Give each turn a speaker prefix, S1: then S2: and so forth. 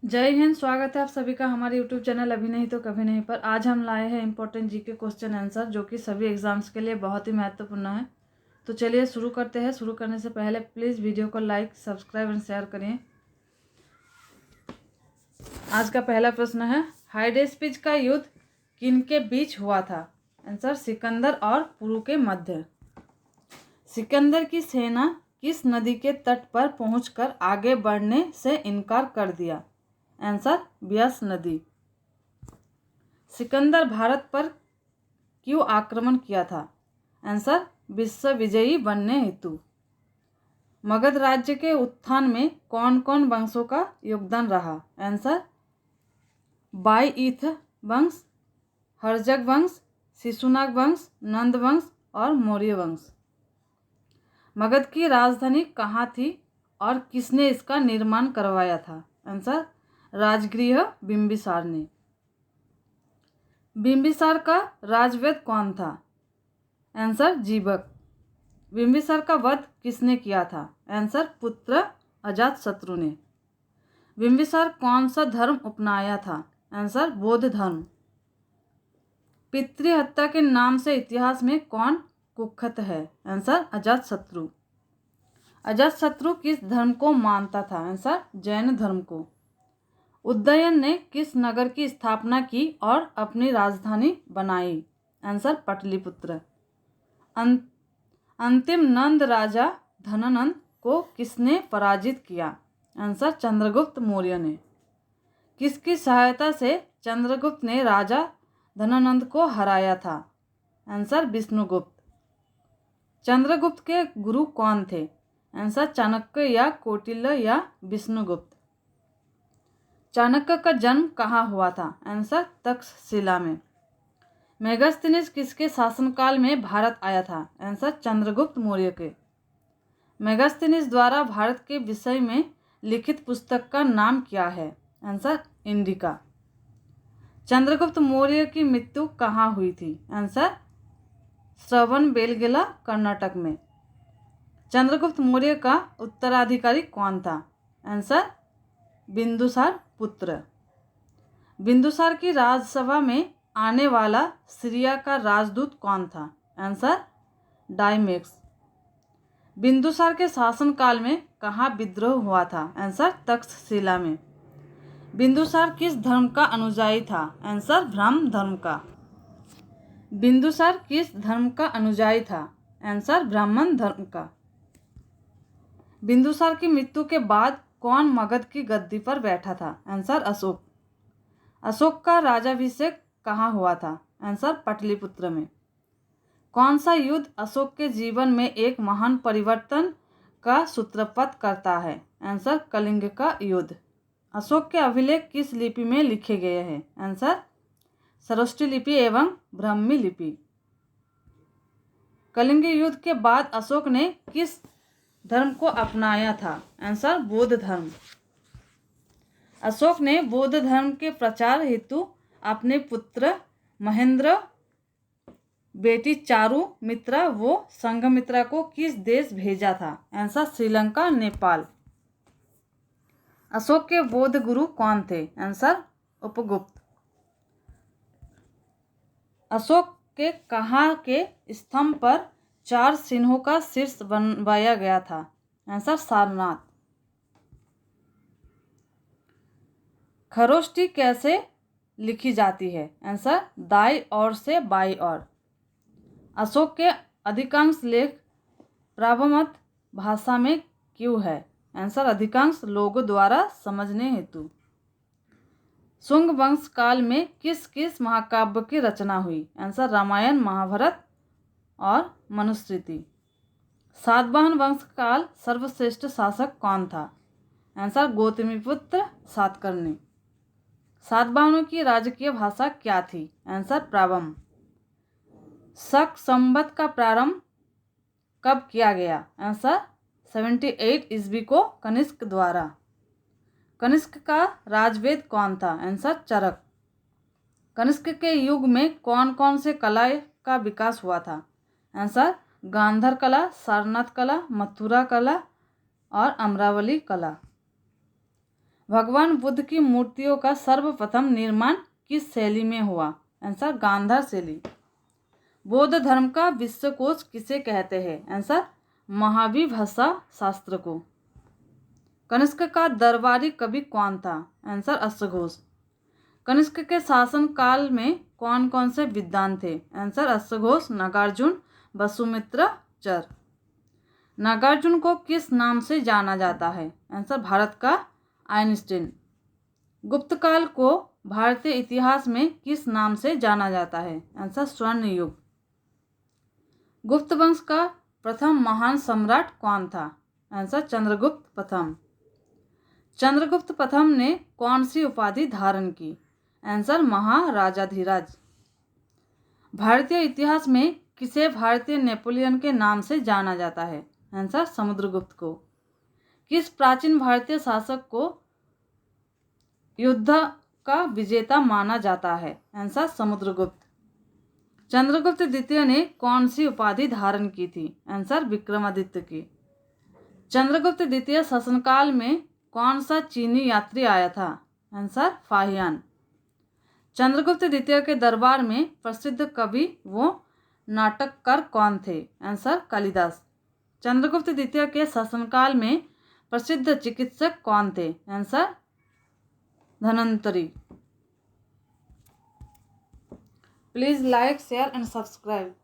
S1: जय हिंद। स्वागत है आप सभी का हमारे यूट्यूब चैनल अभी नहीं तो कभी नहीं पर। आज हम लाए हैं इंपॉर्टेंट जीके क्वेश्चन आंसर जो कि सभी एग्जाम्स के लिए बहुत ही महत्वपूर्ण है। तो चलिए शुरू करते हैं। शुरू करने से पहले प्लीज़ वीडियो को लाइक, सब्सक्राइब एंड शेयर करें। आज का पहला प्रश्न है, हाइडेस्पिच का युद्ध किन के बीच हुआ था? आंसर, सिकंदर और पुरु के मध्य। सिकंदर की सेना किस नदी के तट पर पहुंचकर आगे बढ़ने से इनकार कर दिया? आंसर, ब्यास नदी। सिकंदर भारत पर क्यों आक्रमण किया था? आंसर, विश्व विजयी बनने हेतु। मगध राज्य के उत्थान में कौन कौन वंशों का योगदान रहा? आंसर, बाईईथ वंश, हर्जग वंश, शिशुनाग वंश, नंद वंश और मौर्य वंश। मगध की राजधानी कहाँ थी और किसने इसका निर्माण करवाया था? आंसर, राजगृह बिंबिसार ने। बिंबिसार का राजवैद्य कौन था? आंसर, जीवक। बिंबिसार का वध किसने किया था? आंसर, पुत्र अजातशत्रु ने। बिंबिसार कौन सा धर्म अपनाया था? आंसर, बौद्ध धर्म। पितृहत्या के नाम से इतिहास में कौन कुख्यात है? आंसर, अजातशत्रु। अजातशत्रु किस धर्म को मानता था? आंसर, जैन धर्म को। उदयन ने किस नगर की स्थापना की और अपनी राजधानी बनाई? आंसर, पाटलिपुत्र। अंतिम नंद राजा धनानंद को किसने पराजित किया? आंसर, चंद्रगुप्त मौर्य ने। किसकी सहायता से चंद्रगुप्त ने राजा धनानंद को हराया था? आंसर, विष्णुगुप्त। चंद्रगुप्त के गुरु कौन थे? आंसर, चाणक्य या कौटिल्य या विष्णुगुप्त। चाणक्य का जन्म कहाँ हुआ था? आंसर, तक्षशिला में। मेगास्थनीज किसके शासनकाल में भारत आया था? आंसर, चंद्रगुप्त मौर्य के। मेगास्थनीज द्वारा भारत के विषय में लिखित पुस्तक का नाम क्या है? Answer, indica. चंद्रगुप्त मौर्य की मृत्यु कहाँ हुई थी? आंसर, श्रवणबेलगोला, कर्नाटक में। चंद्रगुप्त मौर्य का उत्तराधिकारी कौन था? आंसर, बिंदुसार पुत्र। बिंदुसार की राजसभा में आने वाला सीरिया का राजदूत कौन था? आंसर, डायमेक्स। बिंदुसार के शासनकाल में कहाँ विद्रोह हुआ था? आंसर, तक्षशिला में। बिंदुसार किस धर्म का अनुयायी था? आंसर, ब्राह्मण धर्म का। बिंदुसार किस धर्म का अनुयायी था? आंसर, ब्राह्मण धर्म का। बिंदुसार की मृत्यु के बाद कौन मगध की गद्दी पर बैठा था? आंसर, अशोक। अशोक का राजाभिषेक कहाँ हुआ था? आंसर, पाटलिपुत्र में। कौन सा युद्ध अशोक के जीवन में एक महान परिवर्तन का सूत्रपात करता है? आंसर, कलिंग का युद्ध। अशोक के अभिलेख किस लिपि में लिखे गए हैं? आंसर, सरस्वती लिपि एवं ब्राह्मी लिपि। कलिंग युद्ध के बाद अशोक ने किस धर्म को अपनाया था? आंसर, बौद्ध धर्म। अशोक ने बौद्ध धर्म के प्रचार हेतु अपने पुत्र महेंद्र, बेटी चारुमित्रा व संघमित्रा को किस देश भेजा था? आंसर, श्रीलंका, नेपाल। अशोक के बौद्ध गुरु कौन थे? आंसर, उपगुप्त। अशोक के कहाँ के स्तंभ पर 4 सिंहों का शीर्ष बनवाया गया था? आंसर, सारनाथ। खरोष्ठी कैसे लिखी जाती है? आंसर, दाई ओर से बाई ओर। अशोक के अधिकांश लेख प्राभमत भाषा में क्यों है? आंसर, अधिकांश लोगों द्वारा समझने हेतु। शुंग वंश काल में किस किस महाकाव्य की रचना हुई? आंसर, रामायण, महाभारत और मनुस्मृति। सातवाहन वंश काल सर्वश्रेष्ठ शासक कौन था? आंसर, गौतमीपुत्र सातकर्णी। सातवाहनों की राजकीय भाषा क्या थी? आंसर, प्रावम। शक संवत का प्रारंभ कब किया गया? आंसर, 78 ईस्वी को कनिष्क द्वारा। कनिष्क का राजवेद कौन था? आंसर, चरक। कनिष्क के युग में कौन कौन से कला का विकास हुआ था? आंसर, गांधार कला, सारनाथ कला, मथुरा कला और अमरावली कला। भगवान बुद्ध की मूर्तियों का सर्वप्रथम निर्माण किस शैली में हुआ? आंसर गांधार शैली। बौद्ध धर्म का विश्वकोश किसे कहते हैं? आंसर महावीर भाषा शास्त्र को। कनिष्क का दरबारी कवि कौन था? आंसर अश्वघोष। कनिष्क के शासन काल में कौन कौन से विद्वान थे? आंसर अश्वघोष, नागार्जुन, वसुमित्र, चर। नागार्जुन को किस नाम से जाना जाता है? आंसर भारत का आइंस्टीन। गुप्त काल को भारतीय इतिहास में किस नाम से जाना जाता है? आंसर स्वर्ण युग। गुप्त वंश का प्रथम महान सम्राट कौन था? आंसर चंद्रगुप्त प्रथम। चंद्रगुप्त प्रथम ने कौन सी उपाधि धारण की? आंसर महाराजाधिराज। भारतीय इतिहास में किसे भारतीय नेपोलियन के नाम से जाना जाता है? आंसर समुद्रगुप्त को। किस प्राचीन भारतीय शासक को युद्ध का विजेता माना जाता है? आंसर समुद्रगुप्त। चंद्रगुप्त द्वितीय ने कौन सी उपाधि धारण की थी? आंसर विक्रमादित्य की। चंद्रगुप्त द्वितीय शासनकाल में कौन सा चीनी यात्री आया था? आंसर फाहियान। चंद्रगुप्त द्वितीय के दरबार में प्रसिद्ध कवि वो नाटककार कौन थे? आंसर कालिदास। चंद्रगुप्त द्वितीय के शासनकाल में प्रसिद्ध चिकित्सक कौन थे? Answer Dhanvantari. Please like, share and subscribe.